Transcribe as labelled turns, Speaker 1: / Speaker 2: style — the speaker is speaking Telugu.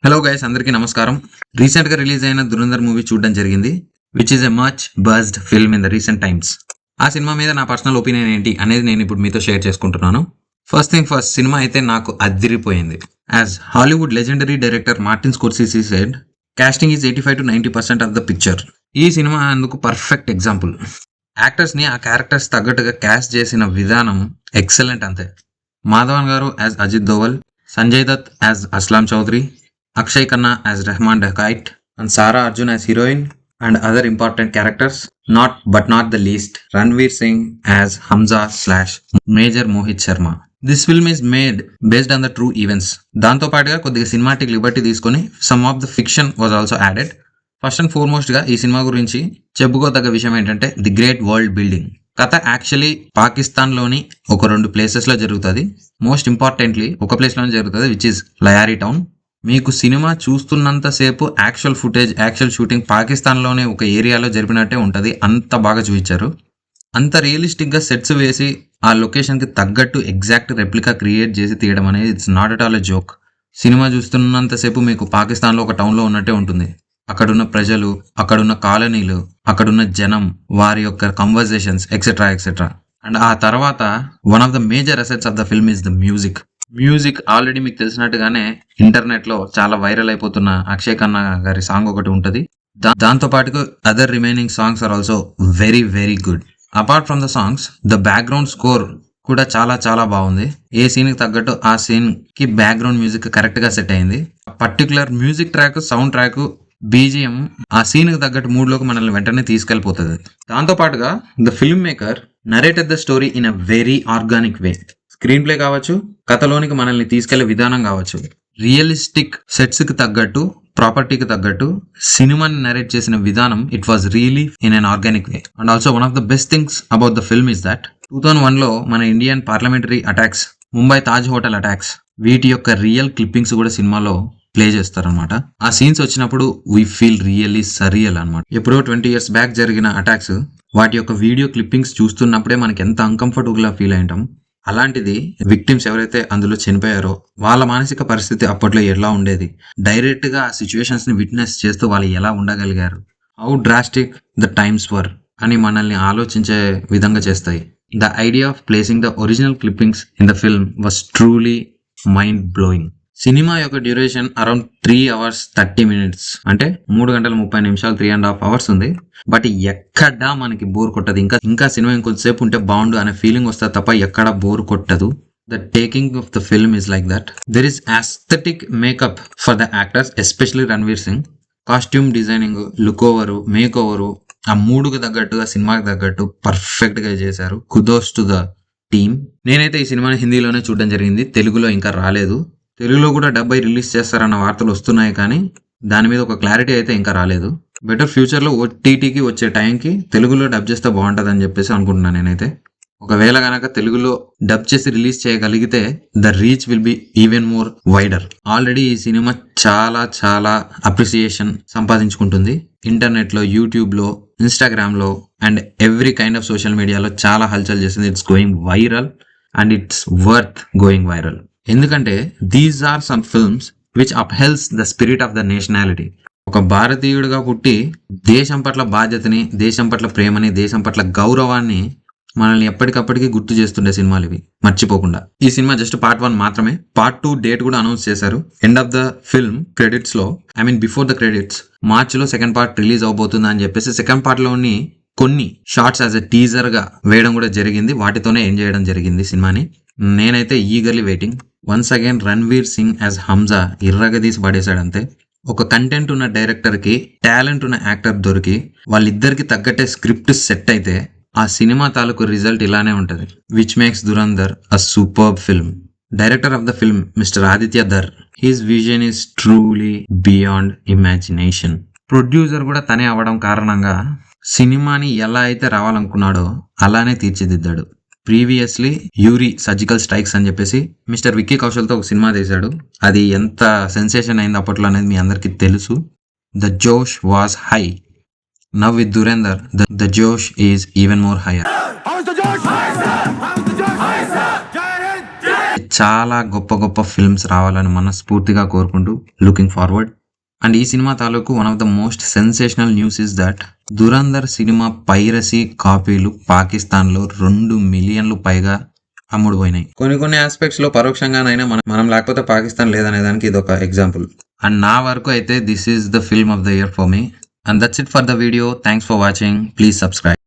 Speaker 1: హలో గైస్, అందరికీ నమస్కారం. రీసెంట్ గా రిలీజ్ అయిన ధురంధర్ మూవీ చూడడం జరిగింది, which is a much buzzed film in the recent times. ఆ సినిమా మీద నా పర్సనల్ ఒపీనియన్ ఏంటి అనేది నేను ఇప్పుడు మీతో షేర్ చేసుకుంటున్నాను. ఫస్ట్ థింగ్ ఫస్ట్, సినిమా అయితే నాకు అదిరిపోయింది. As Hollywood legendary director Martin Scorsese said, casting is 85 to 90% of the picture. ఈ సినిమా అందుకు పర్ఫెక్ట్ ఎగ్జాంపుల్. యాక్టర్స్ ని ఆ క్యారెక్టర్స్ తగ్గట్టుగా క్యాస్ట్ చేసిన విధానం ఎక్సలెంట్ అంతే. మాధవన్ గారు as Ajit Doval, Sanjay Dutt as Aslam Chaudhary, Akshay Khanna as Rahman Dakait, and Sara Arjun as heroine, and other important characters. Not the least, Ranveer Singh as Hamza / Major Mohit Sharma. This film is made based on the true events. దాంతో పాటుగా కొద్దిగా సినిమాటిక్ లిబర్టీ తీసుకొని some of the fiction was also added. First and foremost గా ఈ సినిమా గురించి చెప్పుకోదగ్గ విషయం ఏంటంటే ది గ్రేట్ వరల్డ్ బిల్డింగ్. కథ యాక్చువల్లీ పాకిస్తాన్ లోని ఒక 2 ప్లేసెస్ లో జరుగుతుంది. మోస్ట్ ఇంపార్టెంట్లీ ఒక ప్లేస్ లోనే జరుగుతుంది, విచ్ ఇస్ లయారీ టౌన్. మీకు సినిమా చూస్తున్నంతసేపు యాక్చువల్ షూటింగ్ పాకిస్తాన్లోనే ఒక ఏరియాలో జరిపినట్టే ఉంటుంది. అంత బాగా చూపించారు. అంత రియలిస్టిక్గా సెట్స్ వేసి ఆ లొకేషన్కి తగ్గట్టు ఎగ్జాక్ట్ రెప్లికా క్రియేట్ చేసి తీయడం అనేది it's not at all a joke. సినిమా చూస్తున్నంతసేపు మీకు పాకిస్తాన్లో ఒక టౌన్లో ఉన్నట్టే ఉంటుంది. అక్కడున్న ప్రజలు, అక్కడున్న కాలనీలు, అక్కడున్న జనం, వారి యొక్క కన్వర్జేషన్స్ ఎక్సెట్రా. అండ్ ఆ తర్వాత one of the major assets of the film is the music. Already మీకు తెలిసినట్టుగానే ఇంటర్నెట్ లో చాలా వైరల్ అయిపోతున్న అక్షయ్ ఖన్నా గారి సాంగ్ ఒకటి ఉంటది. దాంతో పాటు other remaining songs are also very very good. Apart from the songs, the background score కూడా చాలా చాలా బాగుంది. ఏ సీన్ కి తగ్గట్టు ఆ సీన్ కి బ్యాక్గ్రౌండ్ మ్యూజిక్ కరెక్ట్ గా సెట్ అయింది. Particular music track, sound track, BGM ఆ సీన్ కి తగ్గట్టు మూడ్ లోకి మనల్ని వెంటనే తీసుకెళ్లిపోతుంది. దాంతో పాటుగా the film maker narrated the story in a very organic way. Screen play కావచ్చు, కథలోనికి మనల్ని తీసుకెళ్లే విధానం కావచ్చు, రియలిస్టిక్ సెట్స్ కి తగ్గట్టు, ప్రాపర్టీకి తగ్గట్టు సినిమాని నరేట్ చేసిన విధానం, it was really in an organic way. And also one of the best things about the film is that 2001 లో మన Indian parliamentary attacks, Mumbai Taj hotel attacks, వీటి యొక్క రియల్ క్లిప్పింగ్స్ కూడా సినిమాలో ప్లే చేస్తారనమాట. ఆ సీన్స్ వచ్చినప్పుడు వీ ఫీల్ రియల్లీ సరియల్ అనమాట. ఎప్పుడో 20 years బ్యాక్ జరిగిన అటాక్స్, వాటి యొక్క వీడియో క్లిప్పింగ్స్ చూస్తున్నప్పుడే మనకి ఎంత అన్కంఫర్టబుల్ గా ఫీల్ అయ్యాం. అలాంటిది విక్టిమ్స్ ఎవరైతే అందులో చనిపోయారో వాళ్ళ మానసిక పరిస్థితి అప్పట్లో ఎలా ఉండేది, డైరెక్ట్ గా ఆ సిచ్యువేషన్స్ ని విట్నెస్ చేస్తూ వాళ్ళు ఎలా ఉండగలిగారు, హౌ డ్రాస్టిక్ ద టైమ్స్ వర్ అని మనల్ని ఆలోచించే విధంగా చేస్తాయి. The idea of placing the original clippings in the film was truly mind blowing. Cinema యొక్క డ్యూరేషన్ అరౌండ్ 3 hours 30 minutes, అంటే 3 గంటల 30 నిమిషాలు, 3.5 hours ఉంది. బట్ ఎక్కడా మనకి బోర్ కొట్టదు. ఇంకా సినిమా ఇంకొంతసేపు ఉంటే బాగుండు అనే ఫీలింగ్ వస్తుంది తప్ప ఎక్కడా బోర్ కొట్టదు. The taking of the film is like that. There is aesthetic makeup for the actors, especially Ranveer Singh. Costume designing, look over, make over ఆ మూడుకు తగ్గట్టుగా, సినిమాకి తగ్గట్టు పర్ఫెక్ట్ గా చేశారు. కుదోస్ టు ద టీమ్. నేనైతే ఈ సినిమాని హిందీలోనే చూడడం జరిగింది, తెలుగులో ఇంకా రాలేదు. తెలుగులో కూడా డబ్ అయి రిలీజ్ చేస్తారన్న వార్తలు వస్తున్నాయి, కానీ దాని మీద ఒక క్లారిటీ అయితే ఇంకా రాలేదు. బెటర్ ఫ్యూచర్ లో ఓటీటీకి వచ్చే టైంకి తెలుగులో డబ్ చేస్తే బాగుంటది అని చెప్పేసి అనుకుంటున్నాను నేనైతే. ఒకవేళ గనక తెలుగులో డబ్ చేసి రిలీజ్ చేయగలిగితే the reach will be even more wider. Already ఈ సినిమా చాలా చాలా అప్రిసియేషన్ సంపాదించుకుంటుంది. ఇంటర్నెట్ లో, యూట్యూబ్ లో, ఇన్స్టాగ్రామ్ లో and every kind of social మీడియాలో చాలా హల్చల్ చేసింది. It's going viral and it's worth going viral. ఎందుకంటే these are some films which upholds the spirit of the nationality. ఒక భారతీయుడిగా పుట్టి దేశం పట్ల బాధ్యతని, దేశం పట్ల ప్రేమని, దేశం పట్ల గౌరవాన్ని మనల్ని ఎప్పటికప్పటికి గుర్తు చేస్తుండే సినిమాలు ఇవి, మర్చిపోకుండా. ఈ సినిమా జస్ట్ Part 1 మాత్రమే. Part 2 డేట్ కూడా అనౌన్స్ చేశారు. End of the film credits లో, బిఫోర్ ద క్రెడిట్స్, మార్చ్ లో సెకండ్ పార్ట్ రిలీజ్ అవబోతుంది అని చెప్పేసి సెకండ్ పార్ట్ లోని కొన్ని షార్ట్స్ యాజ్ ఎ టీజర్ గా వేయడం కూడా జరిగింది. వాటితోనే ఎండ్ చేయడం జరిగింది సినిమాని. నేనైతే eagerly waiting. Once again Ranveer Singh as Hamza ఇర్రగదీసి పడేశాడు అంతే. ఒక కంటెంట్ ఉన్న డైరెక్టర్ కి, టాలెంట్ ఉన్న యాక్టర్ దొరికి, వాళ్ళిద్దరికి తగ్గట్టే స్క్రిప్ట్ సెట్ అయితే ఆ సినిమా తాలూకు రిజల్ట్ ఇలానే ఉంటది. Which makes Dhurandhar a superb film. Director of the film mister Aditya Dhar. His vision is truly beyond imagination. Producer కూడా తనే అవ్వడం కారణంగా సినిమాని ఎలా అయితే రావాలనుకున్నాడో అలానే తీర్చిదిద్దాడు. ప్రీవియస్లీ యూరి సర్జికల్ స్ట్రైక్స్ అని చెప్పేసి మిస్టర్ విక్కీ కౌశల్తో ఒక సినిమా తీశాడు. అది ఎంత సెన్సేషన్ అయింది అప్పట్లో అనేది మీ అందరికీ తెలుసు. ద జోష్ was high. Now with Dhurandhar the జోష్ ఈజ్ ఈవెన్ మోర్ హైయర్. చాలా గొప్ప గొప్ప ఫిల్మ్స్ రావాలని మనస్ఫూర్తిగా కోరుకుంటూ లుకింగ్ ఫార్వర్డ్. అండ్ ఈ సినిమా తాలూకు one of the most sensational news is that Dhurandhar cinema piracy కాపీలు పాకిస్తాన్లో 2 మిలియన్లు పైగా అమ్ముడుపోయినాయి. కొన్ని ఆస్పెక్ట్స్ లో పరోక్షంగానైనా మనం లేకపోతే పాకిస్తాన్ లేదనే దానికి ఇది ఒక ఎగ్జాంపుల్. అండ్ నా వరకు అయితే this is the film of the year for me. And that's it for the video. Thanks for watching. Please subscribe.